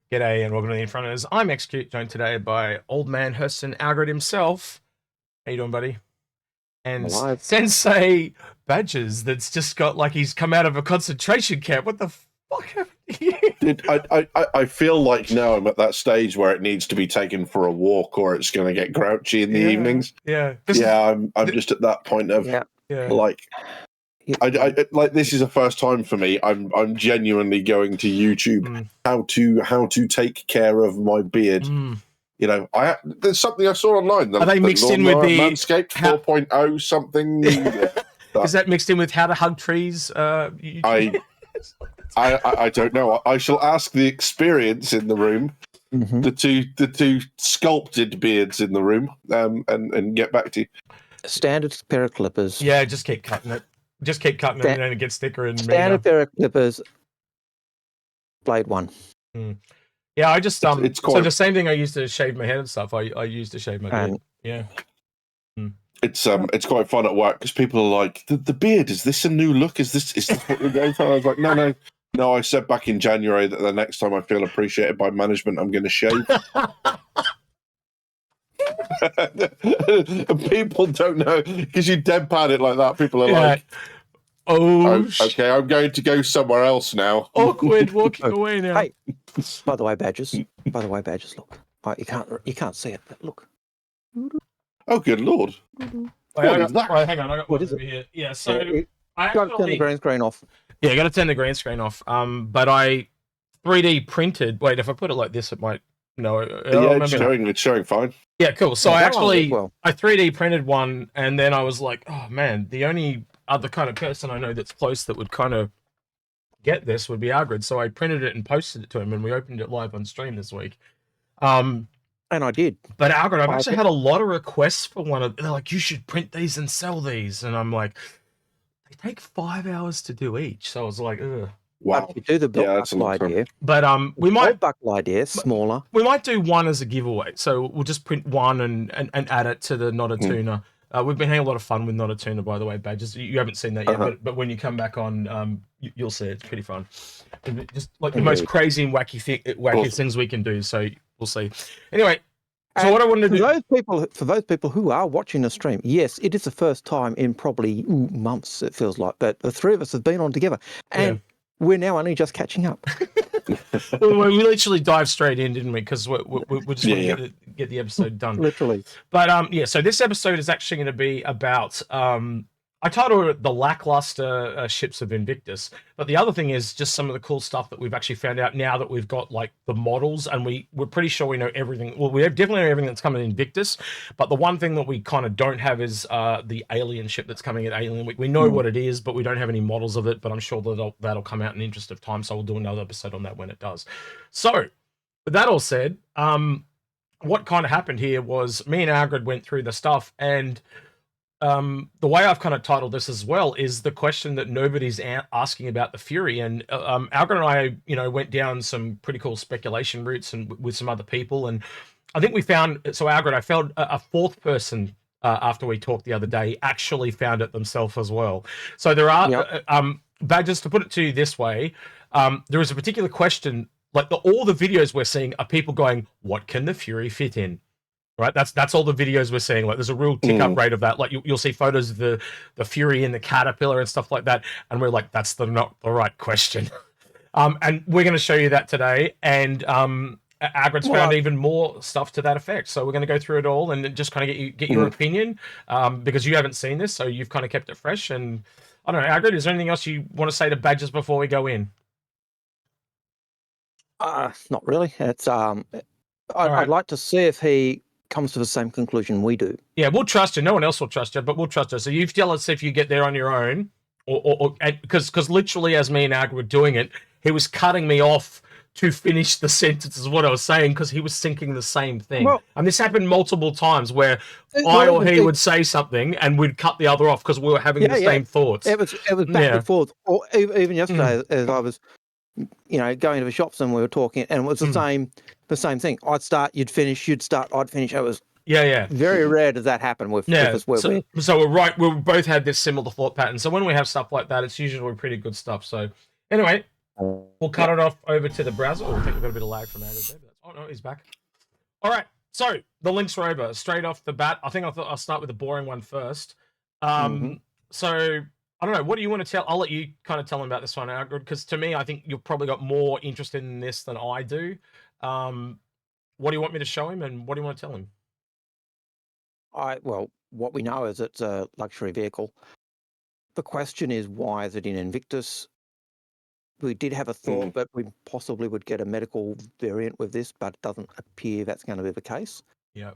G'day and welcome to the Inforunners. I'm Execute, joined today by old man Hurston Algared himself. How you doing, buddy? And Sensei Badgers that's just got like he's come out of a concentration camp. What the fuck happened to you? Dude, I feel like now I'm at that stage where it needs to be taken for a walk or it's going to get grouchy in the evenings. Yeah. I'm just at that point of like... I like this is a first time for me. I'm genuinely going to YouTube how to take care of my beard. You know, there's something I saw online. Are they mixed in with the Manscaped 4.0 something? Is that mixed in with how to hug trees? I don't know. I shall ask the experience in the room, the two sculpted beards in the room, and get back to you. Standard pair of clippers. Yeah, just keep cutting it. Just keep cutting it and it gets thicker and standard pair of clippers. Blade one. Yeah, I just it's quite... so the same thing I used to shave my head and stuff. I used to shave my beard. Yeah. It's quite fun at work because people are like, the beard, is this a new look? Is this what we're going for? I was like, no. I said back in January that the next time I feel appreciated by management, I'm going to shave. People don't know because you deadpan it like that. People are like, "Oh, okay, I'm going to go somewhere else now." Awkward walking away now. Hey, by the way, badges. Look, you can't see it, but look. Oh, good lord! Hang on, I got one over here. Yeah, so I got to turn the green screen off. Yeah, got to turn the green screen off. But I 3D printed. Wait, if I put it like this, it might. No, it's showing fine. Yeah, cool. So I 3D printed one, and then I was like, oh man, the only other kind of person I know that's close that would kind of get this would be Algared. So I printed it and posted it to him, and we opened it live on stream this week. And I did. But Algared, I've actually had a lot of requests for one of. They're like, you should print these and sell these, and I'm like, they take 5 hours to do each. So I was like, ugh. Wow. You do the buckle idea. But we might buckle idea smaller. We might do one as a giveaway. So we'll just print one and add it to the Not a Tuna. We've been having a lot of fun with Not a Tuna, by the way, Badges. You haven't seen that yet, but when you come back on, you'll see it. It's pretty fun. Just like the most crazy and wacky things we can do. So we'll see. Anyway. So what I wanted to do for those people who are watching the stream, yes, it is the first time in probably months. It feels like, but the three of us have been on together, and we're now only just catching up. Well, we literally dived straight in, didn't we? Because we just want to get the episode done. Literally. But so this episode is actually going to be about I titled it The Lackluster Ships of Invictus. But the other thing is just some of the cool stuff that we've actually found out now that we've got like the models, and we're pretty sure we know everything. Well, we definitely know everything that's coming in Invictus, but the one thing that we kind of don't have is the alien ship that's coming at Alien Week. We know what it is, but we don't have any models of it, but I'm sure that'll come out in the interest of time, so we'll do another episode on that when it does. So, with that all said, what kind of happened here was me and Algared went through the stuff, and the way I've kind of titled this as well is the question that nobody's asking about the Fury. And Algared and I, went down some pretty cool speculation routes and with some other people. And I think we found, so Algared, I found a fourth person after we talked the other day actually found it themselves as well. So there are, Badges, to put it to you this way, there is a particular question, like all the videos we're seeing are people going, what can the Fury fit in? Right, that's all the videos we're seeing. Like, there's a real tick up rate of that. Like, you'll see photos of the Fury and the caterpillar and stuff like that, and we're like, that's not the right question. And we're going to show you that today. And Algared's found even more stuff to that effect. So we're going to go through it all and just kind of get your opinion, because you haven't seen this, so you've kind of kept it fresh. And I don't know, Algared, is there anything else you want to say to Badges before we go in? Not really. It's I'd like to see if he comes to the same conclusion we do. Yeah, we'll trust you. No one else will trust you, but we'll trust you. So you tell us if you get there on your own, or because literally as me and Algared were doing it, he was cutting me off to finish the sentence is what I was saying, because he was thinking the same thing. Well, and this happened multiple times where I or he would say something and we'd cut the other off because we were having the same thoughts. It was back and forth. Or even yesterday, as I was, going to the shops and we were talking, and it was the same thing. I'd start, you'd finish, you'd start, I'd finish. It was very rare does that happen with us. So we're right. We both had this similar thought pattern. So when we have stuff like that, it's usually pretty good stuff. So anyway, We'll cut it off over to the browser. Oh, I think we've got a bit of lag from Algared there. Oh, no, he's back. All right. So the links rover, straight off the bat. I think I thought I'll start with the boring one first. So I don't know. What do you want to tell? I'll let you kind of tell him about this one, Algared, because to me, I think you've probably got more interested in this than I do. What do you want me to show him, and what do you want to tell him? Well, what we know is it's a luxury vehicle. The question is, why is it in Invictus? We did have a thought that we possibly would get a medical variant with this, but it doesn't appear that's going to be the case. Yeah.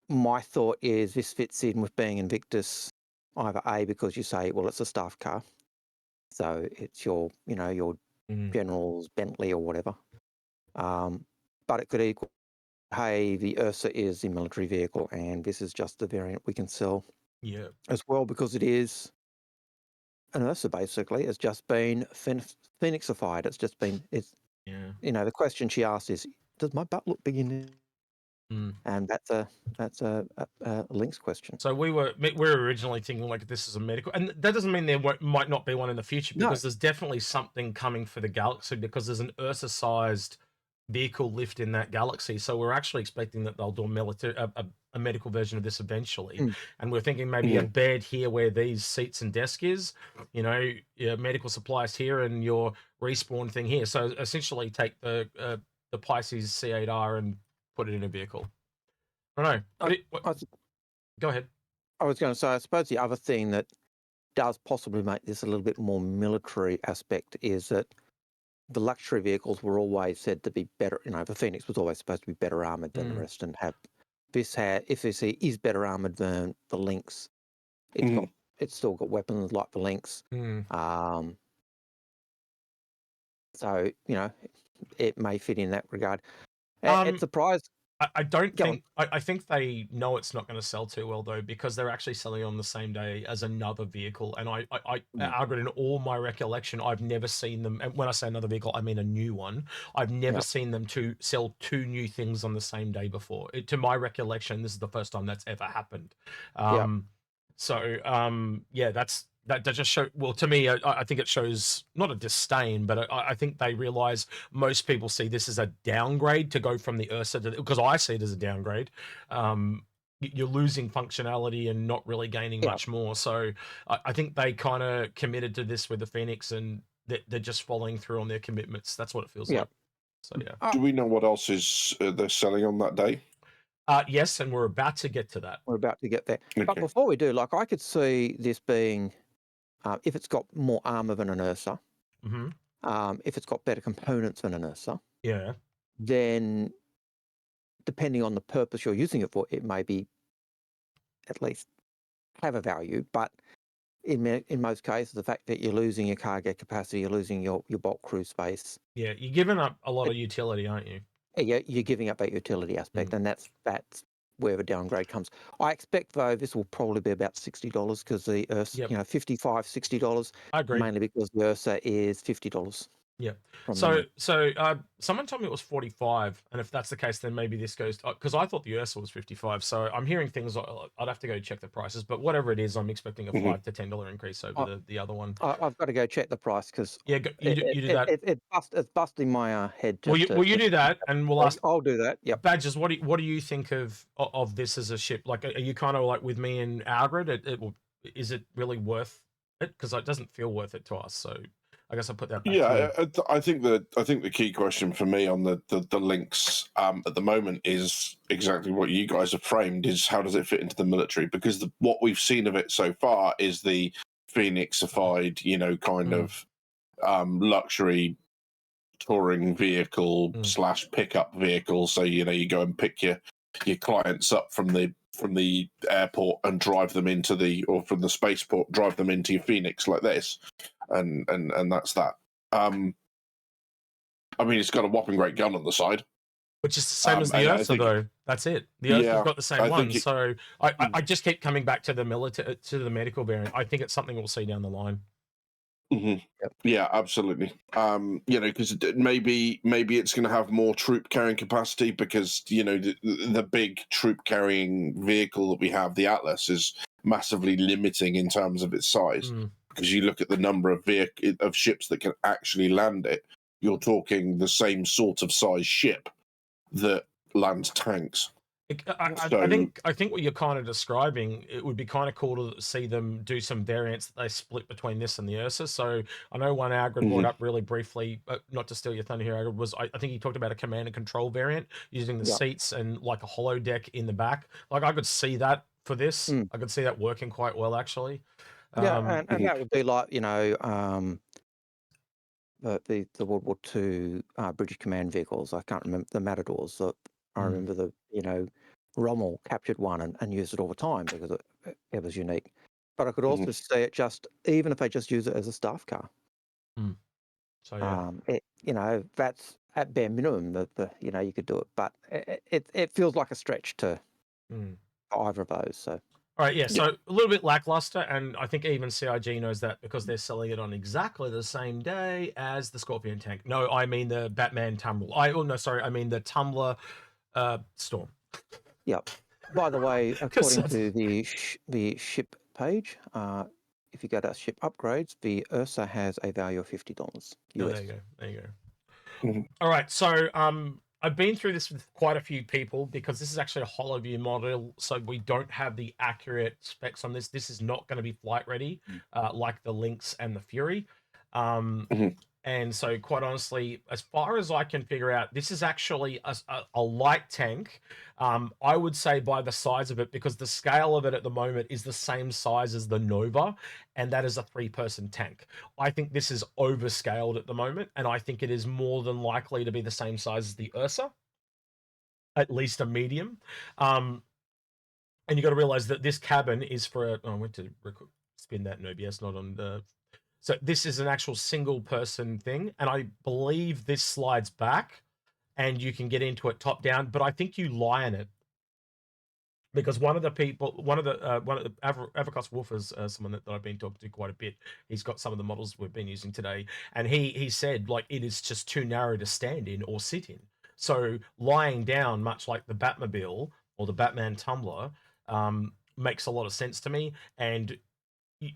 My thought is this fits in with being Invictus, either A, because you say, well, it's a staff car, so it's your, your General's Bentley or whatever. But it could equal, hey, the Ursa is the military vehicle, and this is just the variant we can sell. Yeah. As well, because it is an Ursa, basically. It's just been Phoenixified. It's just been, the question she asked is, does my butt look big in it? And that's a links question. So we're originally thinking like this is a medical, and that doesn't mean there might not be one in the future, because there's definitely something coming for the Galaxy, because there's an Ursa-sized vehicle lift in that Galaxy. So we're actually expecting that they'll do a medical version of this eventually. And we're thinking maybe a bed here where these seats and desk is, your medical supplies here and your respawn thing here. So essentially take the Pisces C8R and put it in a vehicle. I don't know. Go ahead. I was going to say, I suppose the other thing that does possibly make this a little bit more military aspect is that the luxury vehicles were always said to be better. The Phoenix was always supposed to be better armored than the rest, and have this if this is better armored than the Lynx. It's still got weapons like the Lynx. So it may fit in that regard. It's surprised. I don't think. I think they know it's not going to sell too well, though, because they're actually selling on the same day as another vehicle. And Algared, in all my recollection, I've never seen them. And when I say another vehicle, I mean a new one. I've never seen them sell two new things on the same day before. To my recollection, this is the first time that's ever happened. That just show. Well, to me, I think it shows not a disdain, but I think they realize most people see this as a downgrade to go from the Ursa because I see it as a downgrade. You're losing functionality and not really gaining much more. So I think they kind of committed to this with the Phoenix, and they're just following through on their commitments. That's what it feels like. So do we know what else is they're selling on that day? Yes, and we're about to get to that. We're about to get there. Okay. But before we do, I could see this being. If it's got more armor than an Ursa, if it's got better components than an Ursa, then depending on the purpose you're using it for, it may be at least have a value. But in most cases, the fact that you're losing your cargo capacity, you're losing your bulk crew space. Yeah, you're giving up a lot of utility, aren't you? Yeah, you're giving up that utility aspect, and that's where the downgrade comes. I expect, though, this will probably be about $60 because the Ursa, $55, $60. I agree. Mainly because the Ursa is $50. Yeah. So someone told me it was 45, and if that's the case, then maybe this goes because I thought the Ursa was 55. So I'm hearing things. I'd have to go check the prices, but whatever it is, I'm expecting a $5 to $10 increase over the other one. I've got to go check the price because you do that. It's busting my head. Will you do that? And we'll ask. I'll do that. Yeah. Badges, what do you think of this as a ship? Like, are you kind of like with me and Algared? Is it really worth it? Because it doesn't feel worth it to us. So. I guess I'll put that back. Yeah, I think the key question for me on the links at the moment is exactly what you guys have framed: is how does it fit into the military? Because what we've seen of it so far is the Phoenixified, kind of luxury touring vehicle / pickup vehicle. So you go and pick your clients up from the airport and drive them or from the spaceport, drive them into your Phoenix like this. And that's that. I mean, it's got a whopping great gun on the side, which is the same as the Ursa, though. That's it. The Ursa's got the same one. So I just keep coming back to the medical variant. I think it's something we'll see down the line. Yeah, absolutely. Because maybe it's going to have more troop carrying capacity because the big troop carrying vehicle that we have, the Atlas, is massively limiting in terms of its size. because you look at the number of ships that can actually land it. You're talking the same sort of size ship that lands tanks. I think what you're kind of describing, it would be kind of cool to see them do some variants that they split between this and the Ursa. So I know one Algared brought up really briefly, not to steal your thunder here, Algared, was I think he talked about a command and control variant using the seats and like a hollow deck in the back. Like I could see that for this. I could see that working quite well actually. Yeah, and that would be like, you know, the World War II British command vehicles. I can't remember the Matadors. I remember the, you know, Rommel captured one and used it all the time because it was unique. But I could also see it just, even if they just use it as a staff car. So yeah, you know, that's at bare minimum the you know, you could do it, but it feels like a stretch to either of those. So. All right, yeah, so a little bit lackluster, and I think even CIG knows that because they're selling it on exactly the same day as the Scorpion tank. No, I mean the Batman Tumbler. I mean the Tumbler Storm. Yep. By the way, according to the ship page, if you go to ship upgrades, the Ursa has a value of $50. US. Oh, there you go. All right, so I've been through this with quite a few people because this is actually a hollow view model, so we don't have the accurate specs on this. This is not going to be flight ready like the Lynx and the Fury. And so, quite honestly, as far as I can figure out, this is actually a light tank. I would say by the size of it, because the scale of it at the moment is the same size as the Nova, and that is a 3-person tank. I think this is overscaled at the moment, and I think it is more than likely to be the same size as the Ursa, at least a medium. And you got to realize that this cabin is for I went to spin that in OBS, not on the. So this is an actual single person thing, and I believe this slides back and you can get into it top down, but I think you lie in it because one of the Avacos Wolf is someone that I've been talking to quite a bit. He's got some of the models we've been using today, and he said like it is just too narrow to stand in or sit in. So lying down, much like the Batmobile or the Batman Tumbler, makes a lot of sense to me. And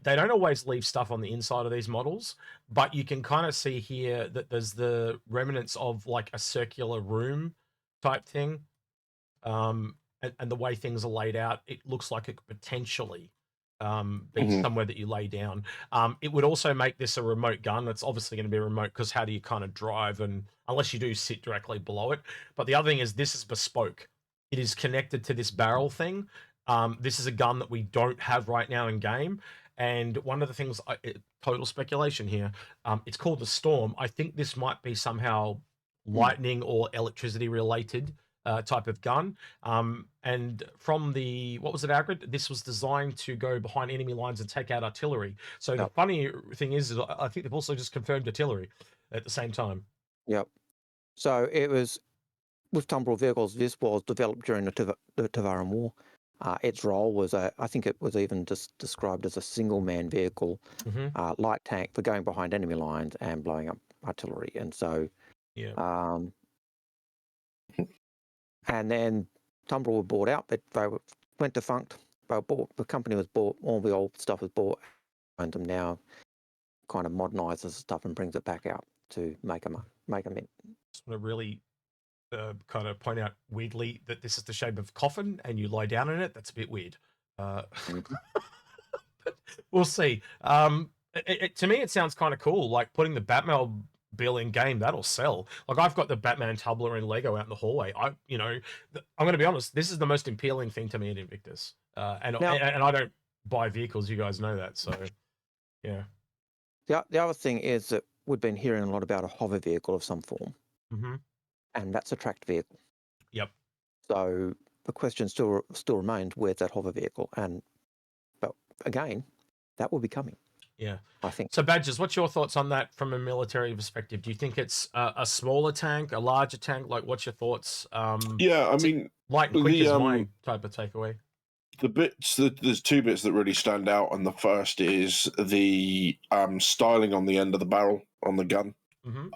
they don't always leave stuff on the inside of these models, but you can kind of see here that there's the remnants of like a circular room type thing. And the way things are laid out, it looks like it could potentially be somewhere that you lay down. It would also make this a remote gun. It's obviously going to be a remote because how do you kind of drive, and unless you do sit directly below it. But the other thing is this is bespoke. It is connected to this barrel thing. This is a gun that we don't have right now in game. And one of the things, total speculation here, it's called the Storm. I think this might be somehow lightning or electricity related type of gun. And from the, what was it, Algared? This was designed to go behind enemy lines and take out artillery. So the funny thing is I think they've also just confirmed artillery at the same time. Yep. So it was, with Tumbrel vehicles, this was developed during the Tavaran War. Its role was, I think it was even just described as a single-man vehicle, light tank for going behind enemy lines and blowing up artillery. And so, and then Tumbrel were bought out, but they went defunct. They were bought, the company was bought, all the old stuff was bought, and them now kind of modernizes stuff and brings it back out to make them in. Just want to really kind of point out weirdly that this is the shape of Coffin and you lie down in it. That's a bit weird. But we'll see. To me, it sounds kind of cool. Like putting the Batmobile in game, that'll sell. Like I've got the Batman Tumbler in Lego out in the hallway. I'm going to be honest. This is the most appealing thing to me at Invictus. And I don't buy vehicles. You guys know that. So yeah. The other thing is that we've been hearing a lot about a hover vehicle of some form. And that's a tracked vehicle. Yep. So the question still remains, where's that hover vehicle? But again, that will be coming. Yeah, I think. So Badgers, what's your thoughts on that from a military perspective? Do you think it's a smaller tank, a larger tank? Like, what's your thoughts? Yeah, I mean, light and quick is my type of takeaway. There's two bits that really stand out, and the first is the styling on the end of the barrel on the gun.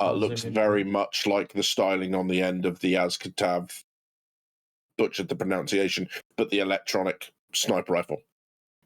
Looks very much like the styling on the end of the Azkatav, butchered the pronunciation, but the electronic sniper rifle.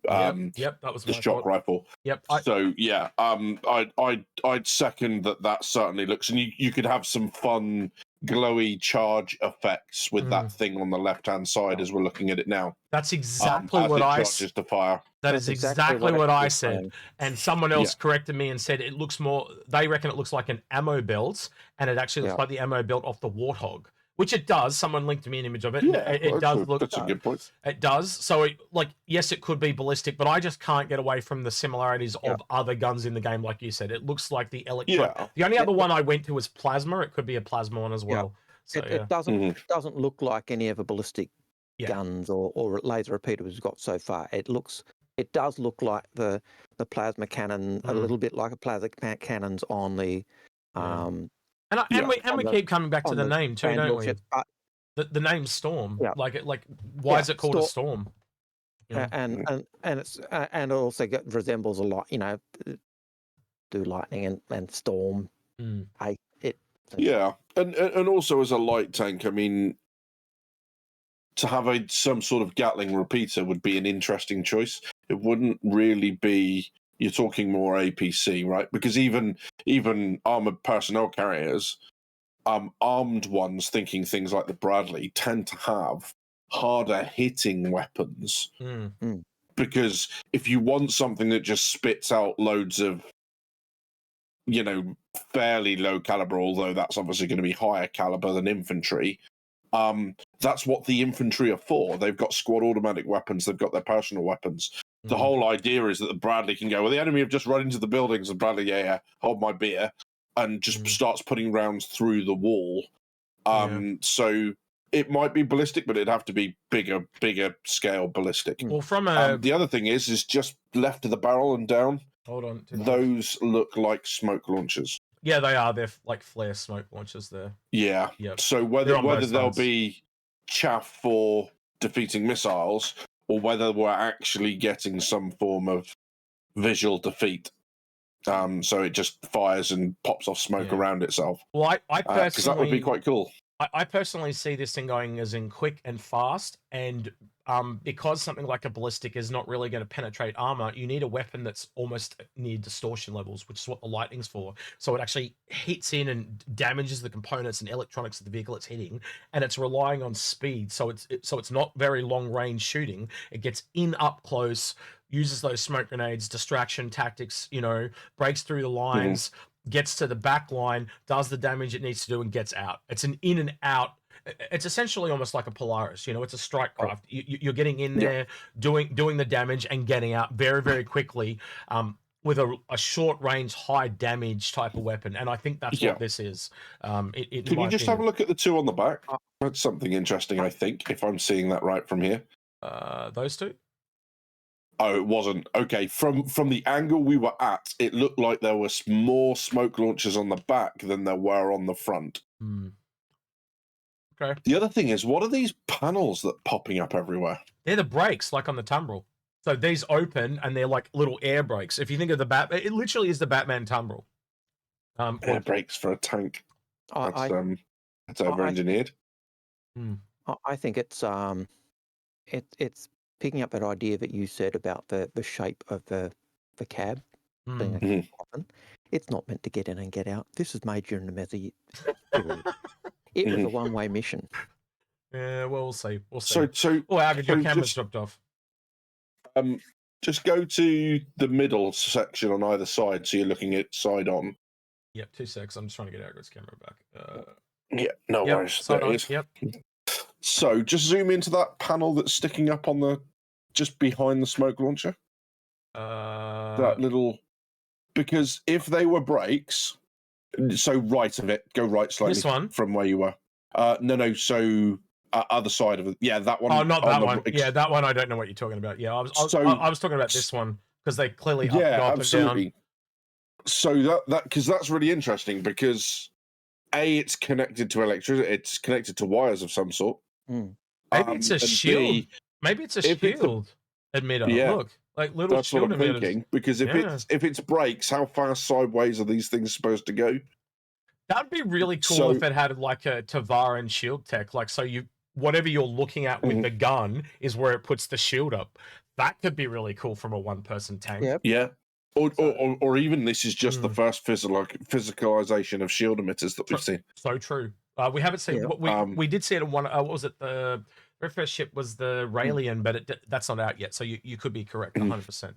Yep, that was the shock rifle. Yep. So yeah, I'd second that. That certainly looks, and you could have some fun glowy charge effects with that thing on the left hand side as we're looking at it now. That's exactly what I said. To fire. That is exactly what I said. And someone else corrected me and said it looks more. They reckon it looks like an ammo belt, and it actually looks like the ammo belt off the Warthog. Which it does. Someone linked me an image of it. Yeah, it does look. That's a good point. It does. So, yes, it could be ballistic, but I just can't get away from the similarities of other guns in the game. Like you said, it looks like the electron. Yeah. The only other one I went to was plasma. It could be a plasma one as well. So, it doesn't look like any of the ballistic guns or laser repeater we've got so far. It does look like the plasma cannon, a little bit like a plasma cannons on the. And we keep coming back to the name too, don't we? The name Storm. Yeah. Why is it called a Storm? And it also resembles a lot, do lightning and storm. Yeah, and also as a light tank, I mean, to have some sort of Gatling repeater would be an interesting choice. It wouldn't really be. You're talking more APC, right? Because even armored personnel carriers, armed ones thinking things like the Bradley tend to have harder hitting weapons. Because if you want something that just spits out loads of, fairly low caliber, although that's obviously going to be higher caliber than infantry, that's what the infantry are for. They've got squad automatic weapons. They've got their personal weapons. The whole idea is that the Bradley can go, well, the enemy have just run into the buildings, and Bradley, hold my beer, and just starts putting rounds through the wall. So it might be ballistic, but it'd have to be bigger scale ballistic. Well, from the other thing is just left of the barrel and down. Hold on. Those look like smoke launchers. Yeah, they are. They're like flare smoke launchers there. Yeah. Yep. So whether they'll be chaff for defeating missiles, or whether we're actually getting some form of visual defeat. So it just fires and pops off smoke around itself. Well, I personally... because that would be quite cool. I personally see this thing going as in quick and fast, and because something like a ballistic is not really going to penetrate armor, you need a weapon that's almost near distortion levels, which is what the lightning's for. So it actually hits in and damages the components and electronics of the vehicle it's hitting, and it's relying on speed. So it's not very long range shooting. It gets in up close, uses those smoke grenades, distraction tactics, breaks through the lines. Gets to the back line, does the damage it needs to do, and gets out. It's an in and out. It's essentially almost like a Polaris. It's a strike craft. You're getting in there, doing the damage, and getting out very, very quickly with a short range, high damage type of weapon. And I think that's what this is. Can you just have a look at the two on the back? That's something interesting, I think, if I'm seeing that right from here. Those two? Oh, it wasn't. Okay, from the angle we were at, it looked like there was more smoke launchers on the back than there were on the front. Okay. The other thing is, what are these panels that popping up everywhere? They're the brakes, like on the Tumbril. So these open, and they're like little air brakes. If you think of the it literally is the Batman Tumbril. Air brakes for a tank. That's over-engineered. I think it's picking up that idea that you said about the shape of the cab being a coffin. It's not meant to get in and get out. This is made during the Mezzi period. It was a one-way mission. Yeah, well, we'll see. So Algared, your camera's dropped off. Just go to the middle section on either side, so you're looking at side on. Yep, 2 seconds. I'm just trying to get Algared's camera back. No worries. There it is. Yep. So just zoom into that panel that's sticking up on just behind the smoke launcher. That little, because if they were brakes, so right of it, go right slightly. This one from where you were. No. So other side of it. Yeah, that one. Oh, not that one. Yeah, that one. I don't know what you're talking about. Yeah, I was talking about this one because they clearly go up absolutely. And down. So because that's really interesting because it's connected to electricity. It's connected to wires of some sort. Maybe it's a shield. Maybe it's a shield emitter. Yeah. Look, like little That's shield what I'm emitters. thinking. Because if it's brakes, how far sideways are these things supposed to go? That'd be really cool if it had like a Tavaran shield tech. Like, so whatever you're looking at with the gun is where it puts the shield up. That could be really cool from a one-person tank. Yep. Yeah. Or even this is just the first physicalization of shield emitters that we've seen. So true. We haven't seen we did see it in one. What was it? The very first ship was the Raelian, but that's not out yet. So you could be correct, 100%.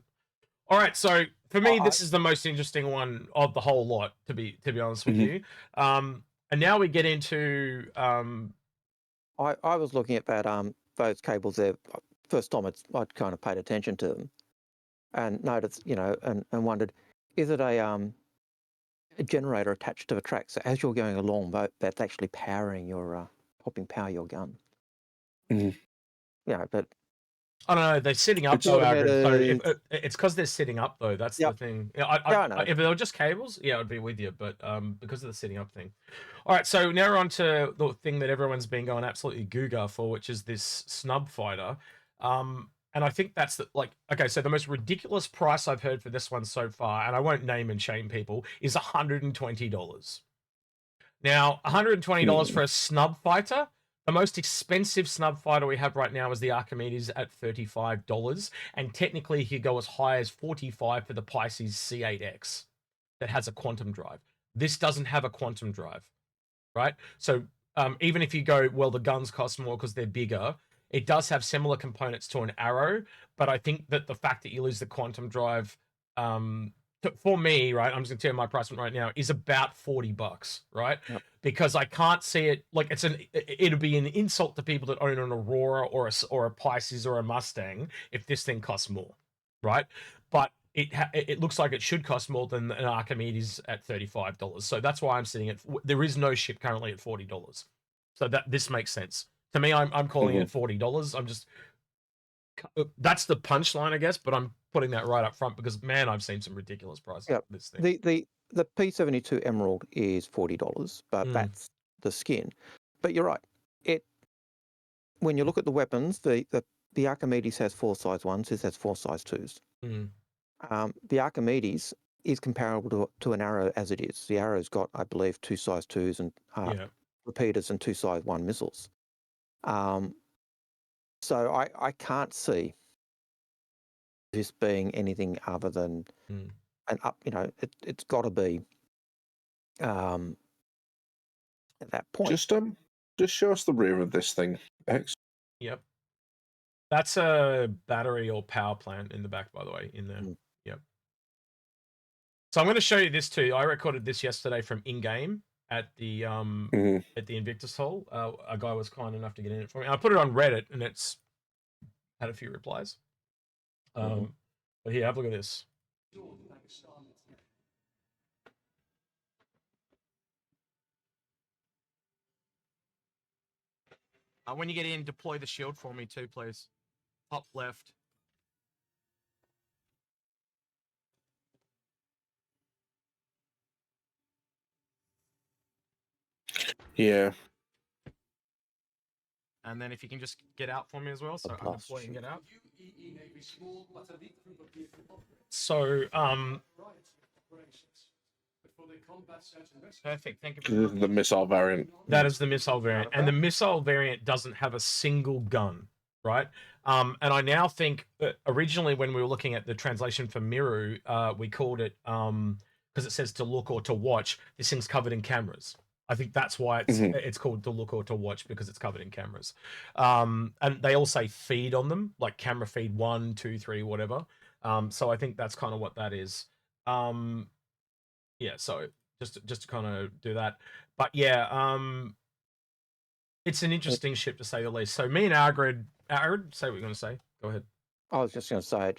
All right. So for me, this is the most interesting one of the whole lot. To be honest with you, and now we get into. I was looking at that those cables there. First time I'd kind of paid attention to them, and noticed, and wondered, is it a generator attached to the track? So as you're going along, that's actually powering your helping power your gun. But I don't know. They're sitting up though, Algared. So it's because they're sitting up though. That's the thing. If they were just cables, I'd be with you. But because of the sitting up thing. All right. So now we're on to the thing that everyone's been going absolutely Googa for, which is this snub fighter. And I think that's okay, so the most ridiculous price I've heard for this one so far, and I won't name and shame people, is $120. Now, $120 for a snub fighter. The most expensive snub fighter we have right now is the Archimedes at $35, and technically you go as high as $45 for the Pisces C8X that has a quantum drive. This doesn't have a quantum drive, right? So even if you go, well, the guns cost more because they're bigger, it does have similar components to an Arrow, but I think that the fact that you lose the quantum drive, for me, right, I'm just gonna tell you my price right now, is about $40, right? Yep. Because I can't see it like it'd be an insult to people that own an Aurora or a Pisces or a Mustang if this thing costs more, right? But it looks like it should cost more than an Archimedes at $35, so that's why I'm sitting at. There is no ship currently at $40, so that this makes sense. To me, I'm calling it $40. I'm just that's the punchline, I guess, but I'm putting that right up front because man, I've seen some ridiculous prices. Yep. This thing. The P72 Emerald is $40, but that's the skin. But you're right. When you look at the weapons, the Archimedes has 4 size 1s. This has 4 size 2s. The Archimedes is comparable to an Arrow as it is. The Arrow's got, I believe, 2 size 2s and repeaters and 2 size 1 missiles. So I can't see this being anything other than an up. It's got to be at that point. Just show us the rear of this thing, X. Yep, that's a battery or power plant in the back, by the way, in there. Yep. So I'm going to show you this too. I recorded this yesterday from in-game at the Invictus hole. A guy was kind enough to get in it for me. I put it on Reddit and it's had a few replies. But here, have a look at this. When you get in, deploy the shield for me too, please. Top left. Yeah. And then if you can just get out for me as well, so I can deploy and get out. So, perfect. Thank you. This is the missile variant. That is the missile variant, and the missile variant doesn't have a single gun, right? And I now think that originally when we were looking at the translation for Miru, we called it because it says to look or to watch. This thing's covered in cameras. I think that's why it's called to look or to watch, because it's covered in cameras. And they all say feed on them, like camera feed 1, 2, 3, whatever. So I think that's kind of what that is. Yeah, so just to kind of do that. But yeah, it's an interesting ship to say the least. So me and Algared, say what you're going to say. Go ahead. I was just going to say,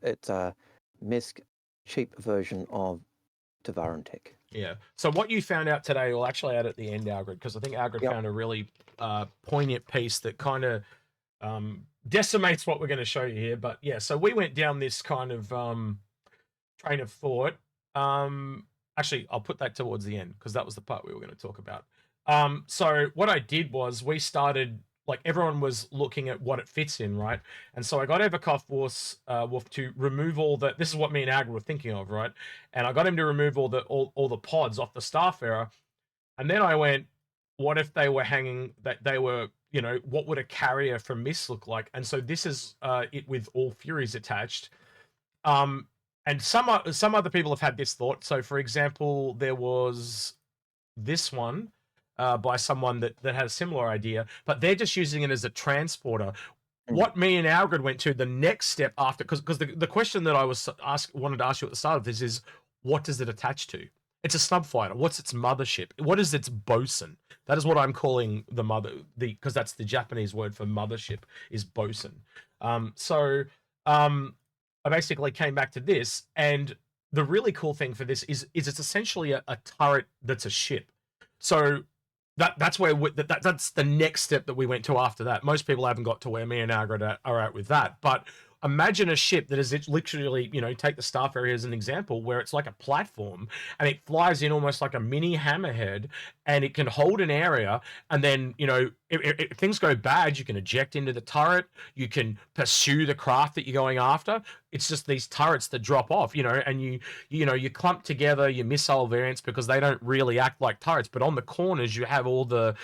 it's a MISC cheap version of Tavaran-Tech. Yeah. So what you found out today, we'll actually add at the end, Algared, because I think Algared found a really poignant piece that kind of decimates what we're going to show you here. But yeah, so we went down this kind of train of thought. Actually, I'll put that towards the end because that was the part we were going to talk about. So what I did was we started, like everyone was looking at what it fits in, right? And so I got Everkoff Wolf to remove all the, this is what me and Algared were thinking of, right? And I got him to remove all the pods off the Starfarer. And then I went, what if they were hanging, that they were you know, what would a carrier from Mist look like? And so this is it with all Furies attached. And some other people have had this thought. So, for example, there was this one by someone that had a similar idea, but they're just using it as a transporter. What me and Algared went to the next step after, because the question that I wanted to ask you at the start of this is, what does it attach to? It's a snub fighter. What's its mothership? What is its bosun? That is what I'm calling because that's the Japanese word for mothership, is bosun. I basically came back to this, and the really cool thing for this is it's essentially a turret that's a ship. So that's where that's the next step that we went to after that. Most people haven't got to where me and Algared are at with that, but imagine a ship that is literally, you know, take the Starfarer as an example, where it's like a platform and it flies in almost like a mini hammerhead, and it can hold an area. And then, you know, if things go bad, you can eject into the turret. You can pursue the craft that you're going after. It's just these turrets that drop off, you know, and you clump together your missile variants because they don't really act like turrets. But on the corners, you have all the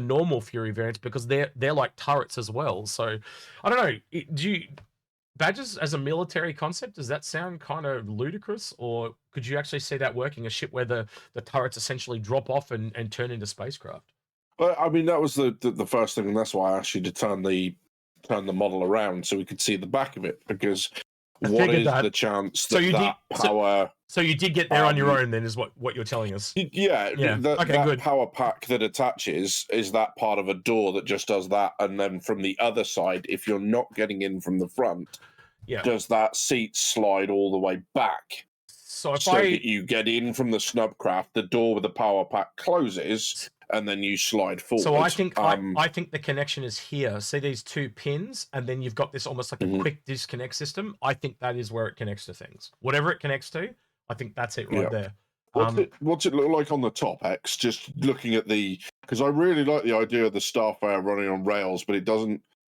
normal Fury variants because they're like turrets as well. So I don't know, badges as a military concept, does that sound kind of ludicrous, or could you actually see that working, a ship where the turrets essentially drop off and turn into spacecraft? Well, I mean, that was the first thing, and that's why I asked you to turn the model around so we could see the back of it, because what is the chance that power... So you did get there on your own, then, is what you're telling us? Yeah. Okay, good. Power pack that attaches is that part of a door that just does that, and then from the other side, if you're not getting in from the front, does that seat slide all the way back? So that you get in from the snub craft, the door with the power pack closes, and then you slide forward. So I think I think the connection is here. See these two pins, and then you've got this almost like a quick disconnect system. I think that is where it connects to things. Whatever it connects to, I think that's it right there. What's it look like on the top, X? Just looking at because I really like the idea of the Starfarer running on rails, but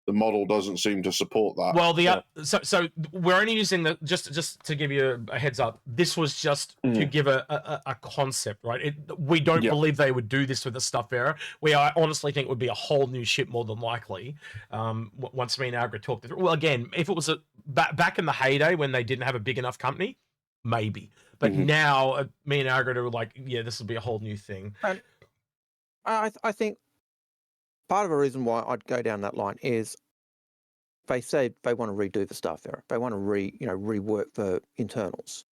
the model doesn't seem to support that. Well, so we're only using just to give you a heads up. This was just to give a concept, right? We don't believe they would do this with the Starfarer. I honestly think it would be a whole new ship more than likely. Once me and Algared talked through. Well, again, if it was back in the heyday when they didn't have a big enough company, maybe. But now me and Algared are like, yeah, this will be a whole new thing. And I think part of the reason why I'd go down that line is they said they want to redo the Starfarer. They want to rework the internals.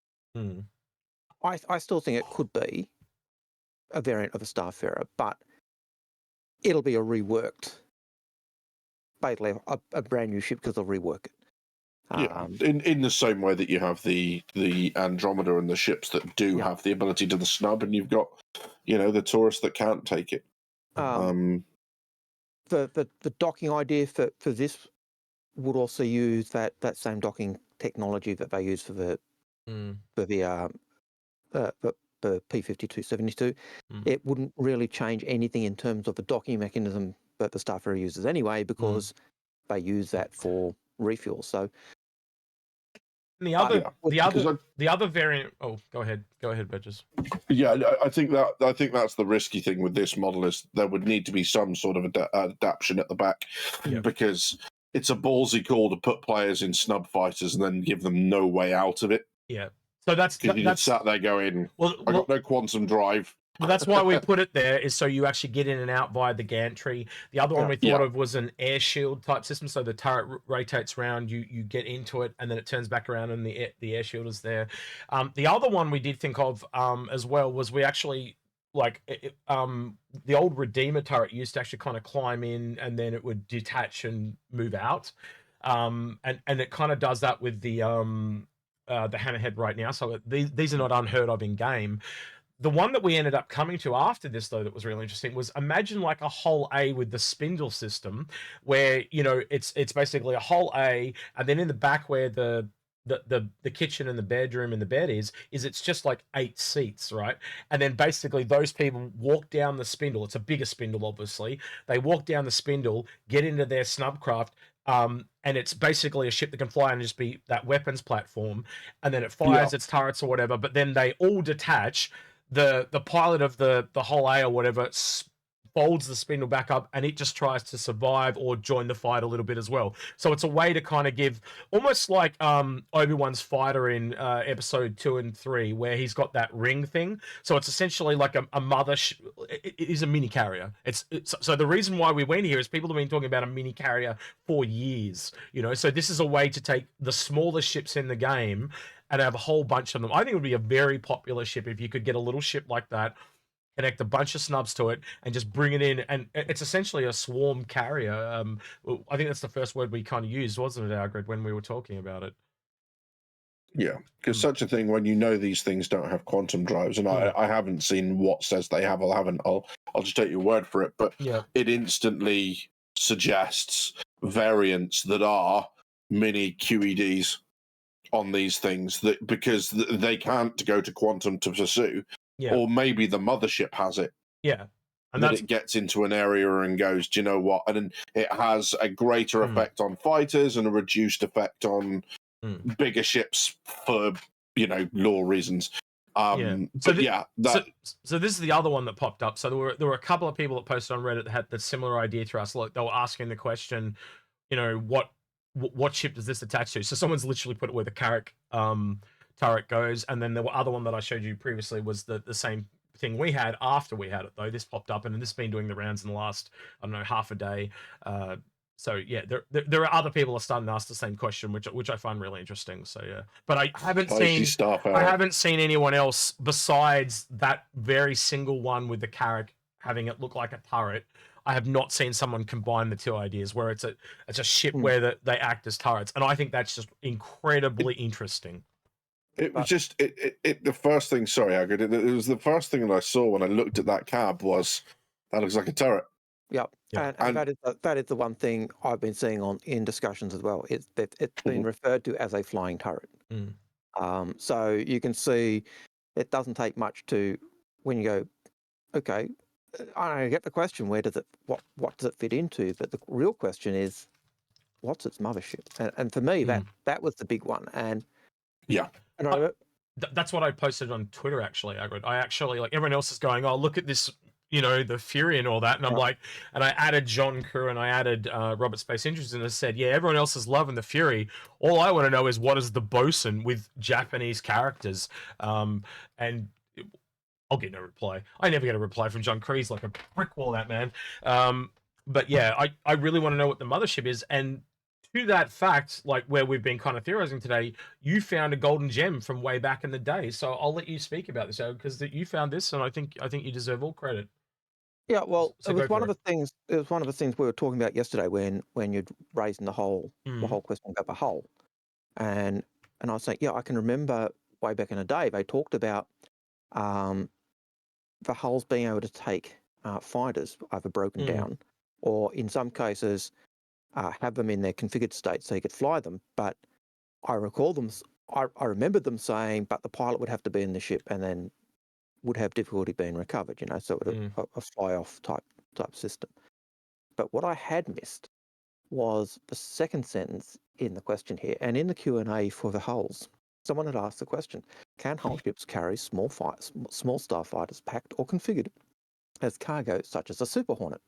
I still think it could be a variant of a Starfarer, but it'll be a reworked, basically a brand new ship because they'll rework it. In the same way that you have the Andromeda and the ships that do have the ability to the snub, and you've got, you know, the tourists that can't take it. The docking idea for this would also use that same docking technology that they use for the P-5272. It wouldn't really change anything in terms of the docking mechanism that the Starfarer uses anyway, because they use that for refuel. So the other variant. Oh, go ahead, Badges. Yeah, I think that's the risky thing with this model, is there would need to be some sort of adaptation at the back, because it's a ballsy call to put players in snub fighters and then give them no way out of it. Yeah, so that's sat there going, I got no quantum drive. Well, that's why we put it there, is so you actually get in and out via the gantry. The other one we thought of was an air shield type system, so the turret rotates around, you get into it, and then it turns back around, and the air shield is there. The other one we did think of as well was we actually the old Redeemer turret used to actually kind of climb in, and then it would detach and move out, and it kind of does that with the hammerhead right now. So these are not unheard of in game. The one that we ended up coming to after this, though, that was really interesting was, imagine like a hull A with the spindle system, where, you know, it's basically a hull A, and then in the back where the kitchen and the bedroom and the bed is it's just like 8 seats, right? And then basically those people walk down the spindle. It's a bigger spindle, obviously. They walk down the spindle, get into their snubcraft, and it's basically a ship that can fly and just be that weapons platform, and then it fires its turrets or whatever, but then they all detach. The pilot of the hull A or whatever folds the spindle back up, and it just tries to survive or join the fight a little bit as well. So it's a way to kind of give, almost like Obi-Wan's fighter in episode 2 and 3, where he's got that ring thing. So it's essentially like a it is a mini carrier. So the reason why we went here is people have been talking about a mini carrier for years, you know. So this is a way to take the smallest ships in the game and have a whole bunch of them. I think it would be a very popular ship if you could get a little ship like that, connect a bunch of snubs to it, and just bring it in. And it's essentially a swarm carrier. I think that's the first word we kind of used, wasn't it, Algared, when we were talking about it? Yeah, because such a thing, when you know these things don't have quantum drives, and I haven't seen what says they have. I'll just take your word for it. But it instantly suggests variants that are mini QEDs on these things, that because they can't go to quantum to pursue. Yeah. Or maybe the mothership has it. Yeah. And that it gets into an area and goes, do you know what? And then it has a greater effect on fighters and a reduced effect on bigger ships for, you know, lore reasons. So this is the other one that popped up. So there were a couple of people that posted on Reddit that had the similar idea to us. Like, they were asking the question, you know, what ship does this attach to? So someone's literally put it where the Carrack turret goes, and then the other one that I showed you previously was the same thing we had after we had it, though. This popped up, and this has been doing the rounds in the last, I don't know, half a day. So yeah, there are other people that are starting to ask the same question, which I find really interesting. So yeah, but I haven't seen anyone else besides that very single one with the Carrack having it look like a turret. I have not seen someone combine the two ideas where it's a ship where they act as turrets, and I think that's just incredibly interesting. It was just the first thing. Sorry, Algared. It was the first thing that I saw when I looked at that cab was that looks like a turret. Yep. And that is the one thing I've been seeing in discussions as well. It's been referred to as a flying turret. So you can see it doesn't take much to, when you go, okay, I get the question, where does it, what does it fit into? But the real question is, what's its mothership? And for me, that was the big one. And yeah. And that's what I posted on Twitter, actually, Algared. I actually, like, everyone else is going, oh, look at this, you know, the Fury and all that. And I'm like, and I added John Crew and I added Robert Space Interest, and I said, yeah, everyone else is loving the Fury. All I want to know is, what is the bosun with Japanese characters? And I'll get no reply. I never get a reply from John Crew. He's like a brick wall, that man. But yeah, I really want to know what the mothership is. And to that fact, like where we've been kind of theorizing today, you found a golden gem from way back in the day. So I'll let you speak about this, because you found this, and I think you deserve all credit. Yeah, well, it was one of the things. It was one of the things we were talking about yesterday when you'd raised the whole question about the hull, and I was saying, yeah, I can remember way back in the day they talked about the hulls being able to take fighters either broken down, or in some cases have them in their configured state so you could fly them. But I recall them. I remembered them saying, but the pilot would have to be in the ship and then would have difficulty being recovered, you know, so it was a fly-off type system. But what I had missed was the second sentence in the question here, and in the Q&A for the hulls, someone had asked the question, can hull ships carry small starfighters packed or configured as cargo, such as a Super Hornet?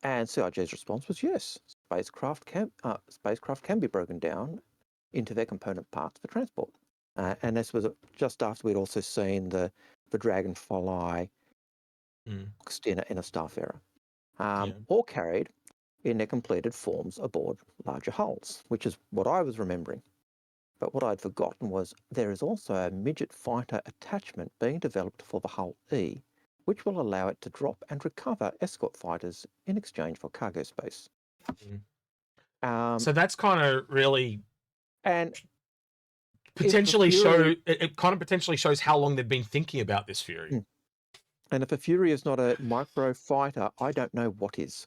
And CIG's response was yes. Spacecraft can be broken down into their component parts for transport. And this was just after we'd also seen the Dragonfly in a Starfarer, or carried in their completed forms aboard larger hulls, which is what I was remembering. But what I'd forgotten was there is also a midget fighter attachment being developed for the hull E, which will allow it to drop and recover escort fighters in exchange for cargo space. So that's kind of really... And it kind of potentially shows how long they've been thinking about this Fury. And if a Fury is not a micro fighter, I don't know what is.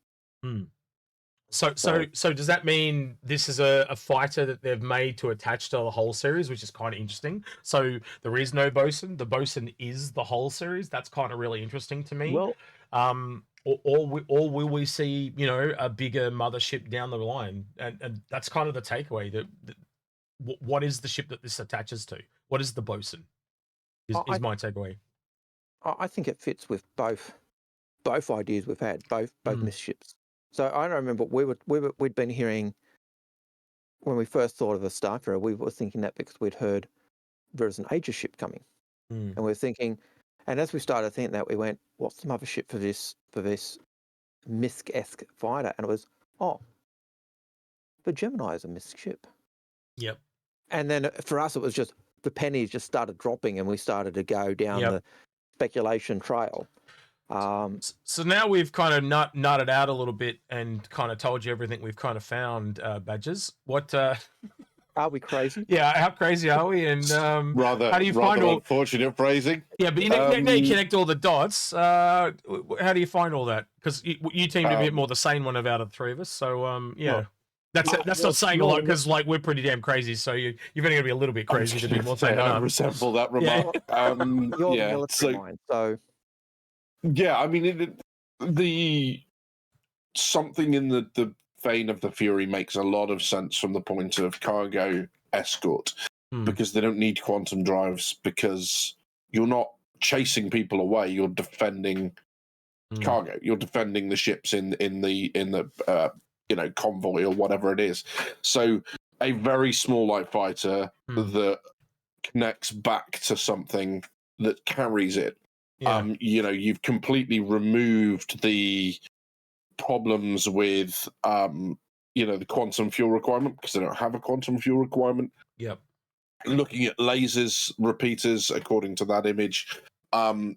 So does that mean this is a fighter that they've made to attach to the whole series, which is kind of interesting? So there is no bosun. The bosun is the whole series. That's kind of really interesting to me. Well, or will we see, you know, a bigger mothership down the line? And that's kind of the takeaway. What is the ship that this attaches to? What is the bosun? Is my takeaway. I think it fits with both both ideas we've had, both missed ships. So I remember we'd been hearing when we first thought of a Starfarer, we were thinking that because we'd heard there's an Aegis ship coming, and we were thinking, and as we started thinking that, we went, what's the mothership for this Misk-esque fighter? And it was, the Gemini is a Misk ship. Yep. And then for us, it was just the pennies just started dropping, and we started to go down the speculation trail. So now we've kind of nutted out a little bit and kind of told you everything we've kind of found, Badgers. What are we crazy? Yeah, how crazy are we? And rather, how do you find all unfortunate phrasing? Yeah, but now you connect all the dots. How do you find all that? Because you teamed a bit more the sane one out of the three of us. So yeah. That's not saying a lot, because like we're pretty damn crazy. So you've only got to be a little bit crazy to be more sane. I resemble that remark. You're military mind, so yeah. I mean, something in the vein of the Fury makes a lot of sense from the point of cargo escort, because they don't need quantum drives, because you're not chasing people away. You're defending cargo. You're defending the ships in the convoy or whatever it is. So a very small light fighter that connects back to something that carries it. You've completely removed the problems with the quantum fuel requirement, because they don't have a quantum fuel requirement. Yep. Looking at lasers, repeaters, according to that image,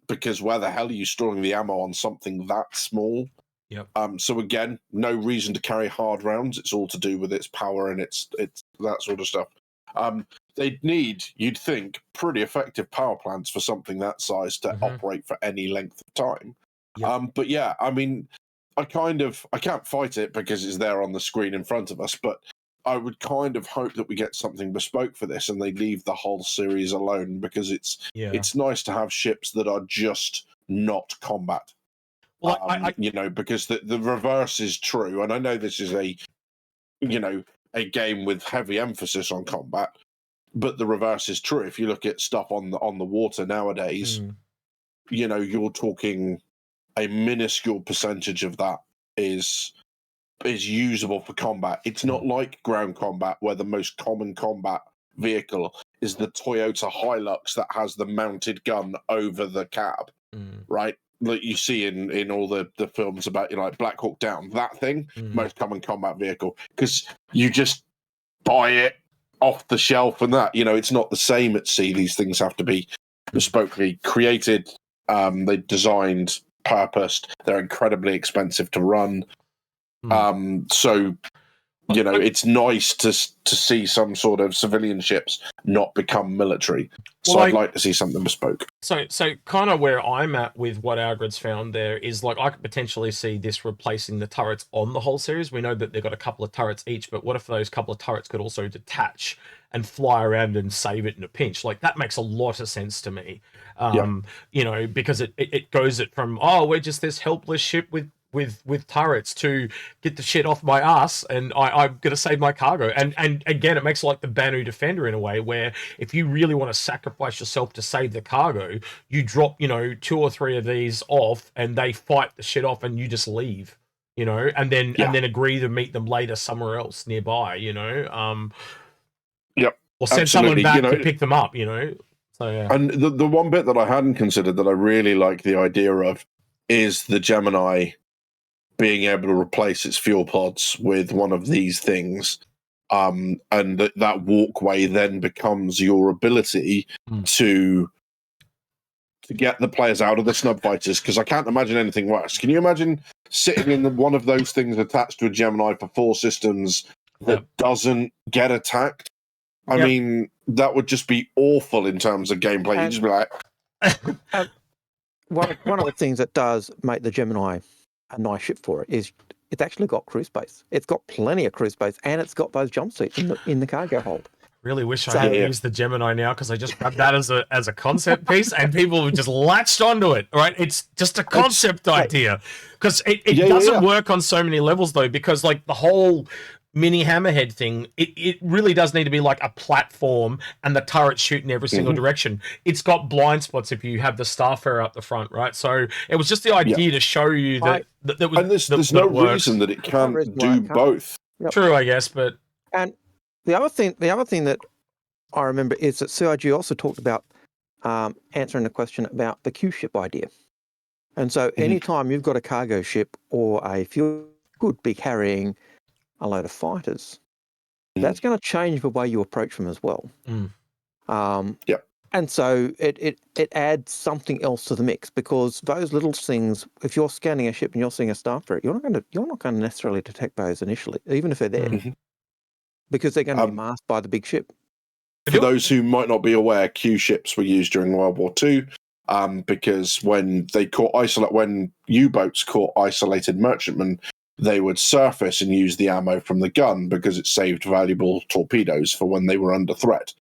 because where the hell are you storing the ammo on something that small? Yep. So again, no reason to carry hard rounds. It's all to do with its power and its that sort of stuff. They'd need, you'd think, pretty effective power plants for something that size to operate for any length of time. Yep. But yeah, I mean, I can't fight it because it's there on the screen in front of us, but I would kind of hope that we get something bespoke for this and they leave the whole series alone, because it's nice to have ships that are just not combat. Well, because the reverse is true, and I know this is a game with heavy emphasis on combat, but the reverse is true. If you look at stuff on the water nowadays, you're talking a minuscule percentage of that is usable for combat. It's not like ground combat, where the most common combat vehicle is the Toyota Hilux that has the mounted gun over the cab, right? Like you see in all the films about like Black Hawk Down, that thing, most common combat vehicle, because you just buy it off the shelf, and that it's not the same at sea. These things have to be bespokely created, they designed, purposed. They're incredibly expensive to run. So it's nice to see some sort of civilian ships not become military. So I'd like to see something bespoke. So kind of where I'm at with what Algared's found there is, like, I could potentially see this replacing the turrets on the whole series. We know that they've got a couple of turrets each, but what if those couple of turrets could also detach and fly around and save it in a pinch? Like, that makes a lot of sense to me. Because it goes from, we're just this helpless ship with turrets to get the shit off my ass, and I'm gonna save my cargo. And again, it makes like the Banu Defender in a way, where if you really want to sacrifice yourself to save the cargo, you drop 2 or 3 of these off, and they fight the shit off, and you just leave, and then agree to meet them later somewhere else nearby, or send someone back to pick them up, So yeah. And the one bit that I hadn't considered that I really like the idea of is the Gemini being able to replace its fuel pods with one of these things, and that walkway then becomes your ability to get the players out of the snub fighters, because I can't imagine anything worse. Can you imagine sitting in one of those things attached to a Gemini for 4 systems that doesn't get attacked? I mean, that would just be awful in terms of gameplay. You'd just be like... One of the things that does make the Gemini a nice ship for it is it's actually got crew space. It's got plenty of crew space, and it's got those jump seats in the cargo hold. Really wish I had used the Gemini now, because I just grabbed that as a concept piece, and people have just latched onto it. Right? It's just a concept idea, because it doesn't work on so many levels though, because like the whole mini hammerhead thing, it really does need to be like a platform and the turret shoot in every single direction. It's got blind spots if you have the Starfarer up the front, right? So it was just the idea to show you that there's no reason that it can't do both. Yep. True, I guess, but and the other thing that I remember is that CIG also talked about answering the question about the Q ship idea. And so anytime you've got a cargo ship or a fuel could be carrying a load of fighters, that's going to change the way you approach them as well. And so it adds something else to the mix, because those little things, if you're scanning a ship and you're seeing a Starfarer, you're not going to necessarily detect those initially, even if they're there, because they're going to be masked by the big ship. For those who might not be aware, Q ships were used during World War II, because when U-boats caught isolated merchantmen, they would surface and use the ammo from the gun because it saved valuable torpedoes for when they were under threat.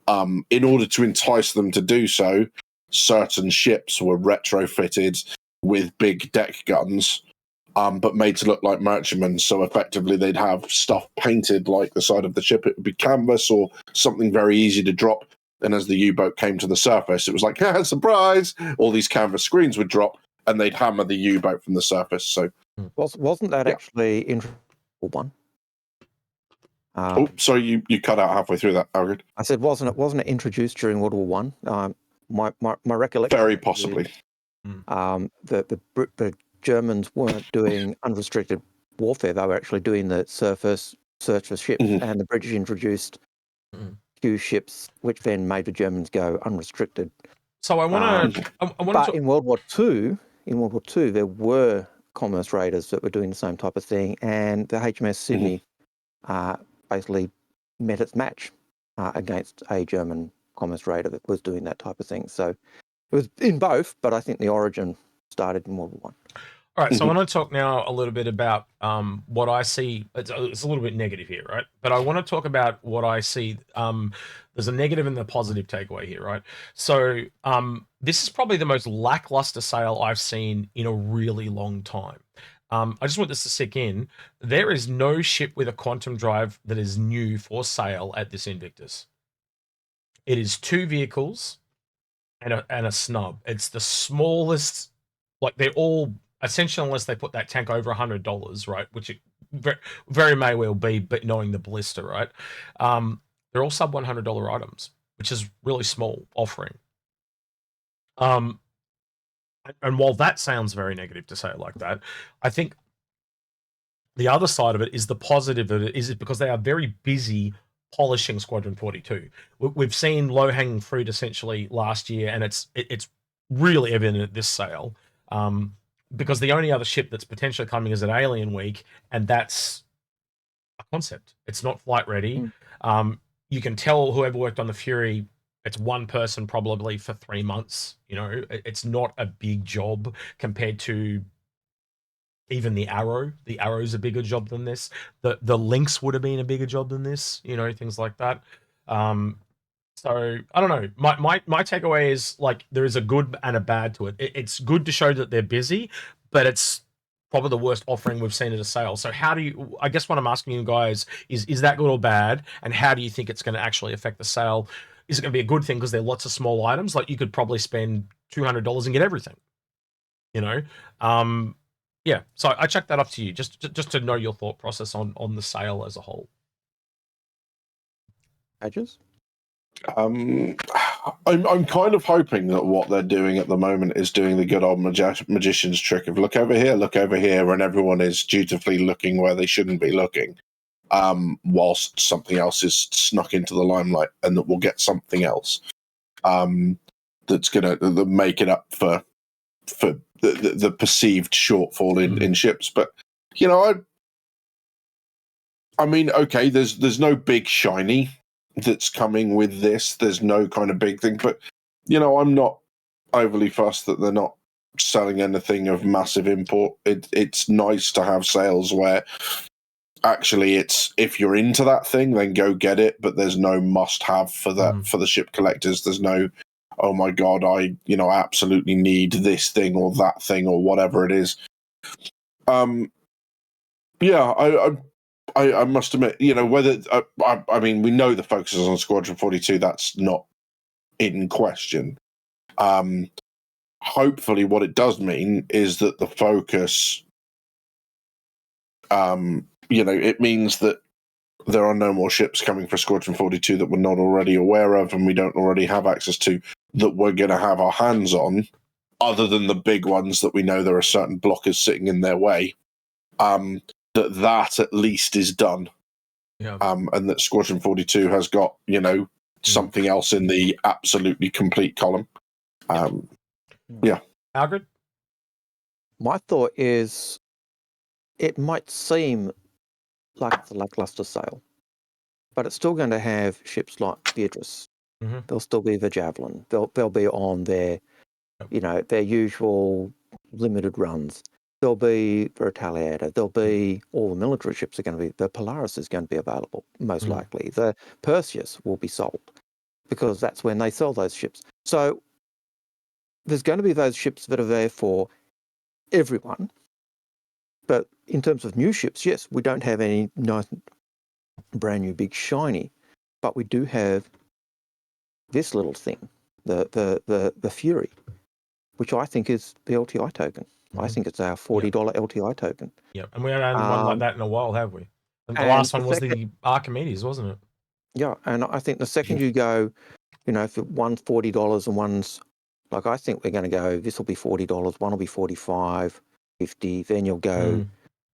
In order to entice them to do so, certain ships were retrofitted with big deck guns, but made to look like merchantmen. So effectively, they'd have stuff painted like the side of the ship. It would be canvas or something very easy to drop. And as the U-boat came to the surface, it was like, surprise! All these canvas screens would drop, and they'd hammer the U-boat from the surface. So, wasn't that actually interesting? One. Sorry, you cut out halfway through that, Algared. I said, wasn't it introduced during World War One? My recollection. Very possibly. The Germans weren't doing unrestricted warfare; they were actually doing the surface search for ships, and the British introduced Q ships, which then made the Germans go unrestricted. So I want to. But in World War II, there were commerce raiders that were doing the same type of thing, and the HMS Sydney basically met its match against a German commerce raider that was doing that type of thing. So it was in both, but I think the origin started in World War One. All right, so I want to talk now a little bit about what I see. It's a little bit negative here, right? But I want to talk about what I see. There's a negative and the positive takeaway here, right? So this is probably the most lackluster sale I've seen in a really long time. I just want this to sink in. There is no ship with a quantum drive that is new for sale at this Invictus. It is 2 vehicles and a snub. It's the smallest, like they're all, essentially, unless they put that tank over $100, right? Which it very may well be, but knowing the blister, right? They're all sub $100 items, which is really small offering. And while that sounds very negative to say it like that, I think the other side of it is the positive of it is because they are very busy polishing Squadron 42. We've seen low-hanging fruit essentially last year, and it's really evident at this sale. Because the only other ship that's potentially coming is an Alien Week, and that's a concept. It's not flight ready. You can tell whoever worked on the Fury, it's one person probably for 3 months. You know, it's not a big job compared to even the Arrow. The Arrow's a bigger job than this. The Lynx would have been a bigger job than this. You know, things like that. So I don't know. My takeaway is like there is a good and a bad to it. It's good to show that they're busy, but it's probably the worst offering we've seen at a sale. So how do you? I guess what I'm asking you guys is that good or bad, and how do you think it's going to actually affect the sale? Is it going to be a good thing because there are lots of small items? Like you could probably spend $200 and get everything. You know, yeah. So I chuck that up to you just to know your thought process on the sale as a whole. Edges. I'm kind of hoping that what they're doing at the moment is doing the good old magician's trick of look over here, and everyone is dutifully looking where they shouldn't be looking, whilst something else is snuck into the limelight, and that we'll get something else that's going to make it up for the perceived shortfall in ships. But you know, I mean, okay, there's no big shiny that's coming with this. There's no kind of big thing, but you know, I'm not overly fussed that they're not selling anything of massive import. It's nice to have sales where actually it's, if you're into that thing, then go get it, but there's no must have for that for the ship collectors. There's no, oh my god, I absolutely need this thing or that thing or whatever it is. Yeah, I must admit, whether I mean, we know the focus is on Squadron 42. That's not in question. Hopefully, what it does mean is that the focus, it means that there are no more ships coming for Squadron 42 that we're not already aware of and we don't already have access to, that we're going to have our hands on, other than the big ones that we know there are certain blockers sitting in their way. That at least is done. Yeah. And that Squadron 42 has got, something else in the absolutely complete column. Yeah. Algared? My thought is it might seem like it's a lackluster sale, but it's still going to have ships like Beatrice. Mm-hmm. There'll still be the Javelin. They'll be on their, their usual limited runs. There'll be the Retaliator. There'll be all the military ships are going to be. The Polaris is going to be available, most likely. The Perseus will be sold because that's when they sell those ships. So there's going to be those ships that are there for everyone. But in terms of new ships, yes, we don't have any nice, brand new, big, shiny, but we do have this little thing, the Fury, which I think is the LTI token. I think it's our $40 LTI token. Yeah, and we haven't had one like that in a while, have we? And the last one was the Archimedes, wasn't it? Yeah, and I think the second you go, if one's $40 and one's, like, I think we're going to go, this will be $40, one will be 45, 50, then you'll go,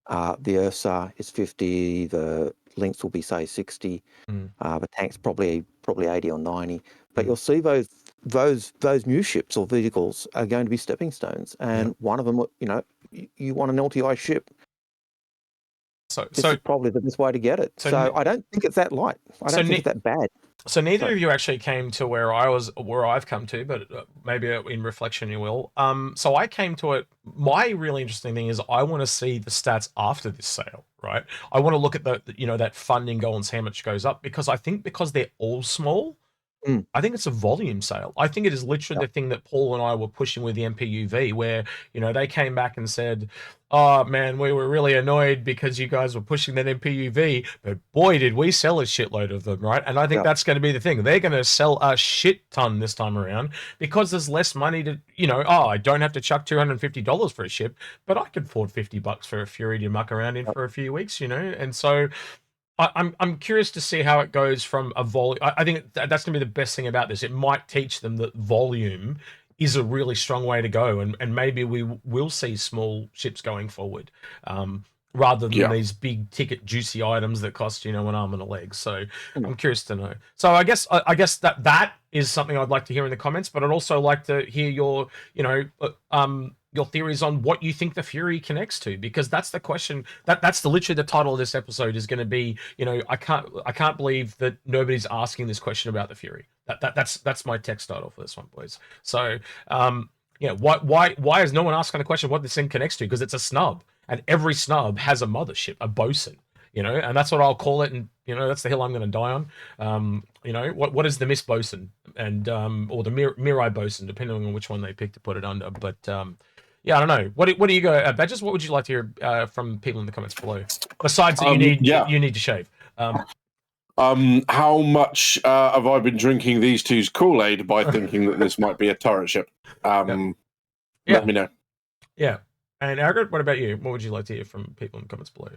the Ursa is 50, the Lynx will be, say, 60, the tank's probably 80 or 90, but you'll see those new ships or vehicles are going to be stepping stones, and one of them, you want an LTI ship. This is probably the best way to get it. So I don't think it's that light. I don't think it's that bad. So neither of you actually came to where I've come to, but maybe in reflection you will. So I came to it. My really interesting thing is I want to see the stats after this sale, right? I want to look at that funding goal and see how much goes up, because I think because they're all small, I think it's a volume sale. I think it is literally the thing that Paul and I were pushing with the MPUV, where, they came back and said, oh man, we were really annoyed because you guys were pushing that MPUV, but boy, did we sell a shitload of them, right? And I think that's going to be the thing. They're going to sell a shit ton this time around because there's less money to, I don't have to chuck $250 for a ship, but I can afford $50 for a Fury to muck around in for a few weeks, and so I'm curious to see how it goes from a volume. I think that's going to be the best thing about this. It might teach them that volume is a really strong way to go, and maybe we will see small ships going forward, rather than these big ticket juicy items that cost an arm and a leg. So I'm curious to know. So I guess that is something I'd like to hear in the comments, but I'd also like to hear your your theories on what you think the Fury connects to, because that's the question. That's literally the title of this episode is going to be, I can't believe that nobody's asking this question about the Fury. That's my text title for this one, boys. So why is no one asking the question what this thing connects to? Because it's a snub, and every snub has a mothership, a bosun, and that's what I'll call it, and that's the hill I'm going to die on. What is the Miss Bosun and or the Mirai Bosun, depending on which one they pick to put it under, but yeah, I don't know. What do you go, Badges? What would you like to hear from people in the comments below? Besides that, you need to shave. How much have I been drinking these two's Kool-Aid by thinking that this might be a turret ship? Let me know. Yeah. And Algared, what about you? What would you like to hear from people in the comments below?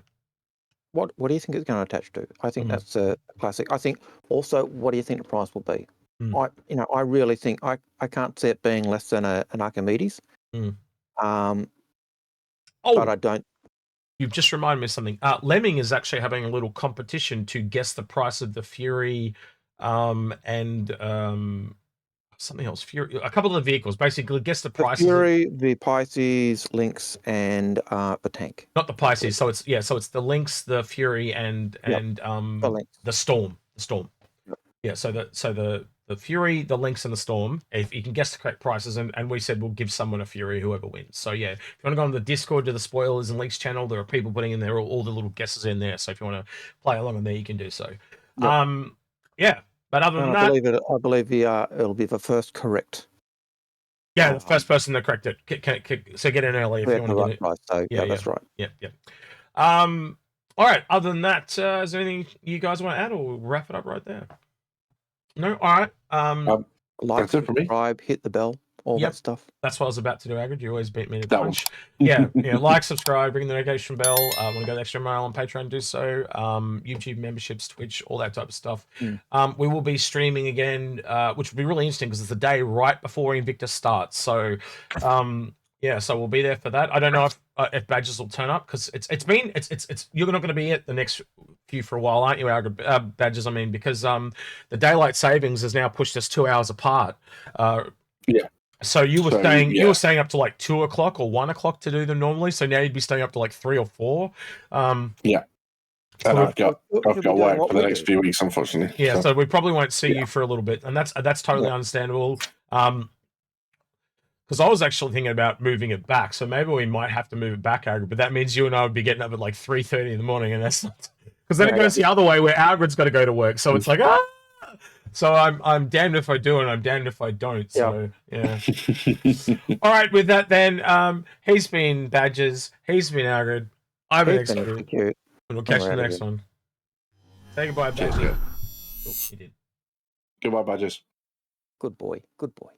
What do you think it's going to attach to? I think that's a classic. I think also, what do you think the price will be? I really think I can't see it being less than an Archimedes. But I don't. You've just reminded me of something. Lemming is actually having a little competition to guess the price of the Fury, and something else. Fury, a couple of the vehicles. Basically, guess the price. The Fury, the Pisces, Lynx, and the tank. Not the Pisces. So it's the Lynx, the Fury, and the Storm. The Storm. Yeah. So the Fury, the Lynx, and the Storm, if you can guess the correct prices, and we said we'll give someone a Fury, whoever wins. So yeah, if you want to go on the Discord to the Spoilers and Leaks channel, there are people putting in there all the little guesses in there. So if you want to play along in there, you can do so. Yep. But other than that, I believe it'll be the first correct. Yeah, the first person to correct it. So get in early if you want to get it. Price, so yeah, that's right. Yeah. All right. Other than that, is there anything you guys want to add, or we'll wrap it up right there? No. All right. Like, subscribe, hit the bell, all that stuff. That's what I was about to do, Algared. You always beat me to the punch. Yeah. Like, subscribe, ring the notification bell. Want to go the extra mile on Patreon, do so. YouTube memberships, Twitch, all that type of stuff. We will be streaming again, which will be really interesting because it's the day right before Invictus starts. So, so we'll be there for that. I don't know if badges will turn up because you're not going to be at the next few for a while, aren't you, Algared? Badges, I mean, because the daylight savings has now pushed us 2 hours apart. So you were staying up to like 2 o'clock or 1 o'clock to do them normally. So now you'd be staying up to like 3 or 4. And I've got work for the next few weeks, unfortunately. Yeah, so we probably won't see you for a little bit, and that's totally understandable. Because I was actually thinking about moving it back, so maybe we might have to move it back, Algared. But that means you and I would be getting up at like 3:30 in the morning, and that's not because then it goes the other way where Algared's got to go to work. So it's like So I'm damned if I do and I'm damned if I don't. So yeah. All right, with that then, he's been Badges, he's been Algared, I've been Execute, and we'll catch you in the next one. Say goodbye, Badges. Oh, he did. Goodbye, Badges. Good boy. Good boy.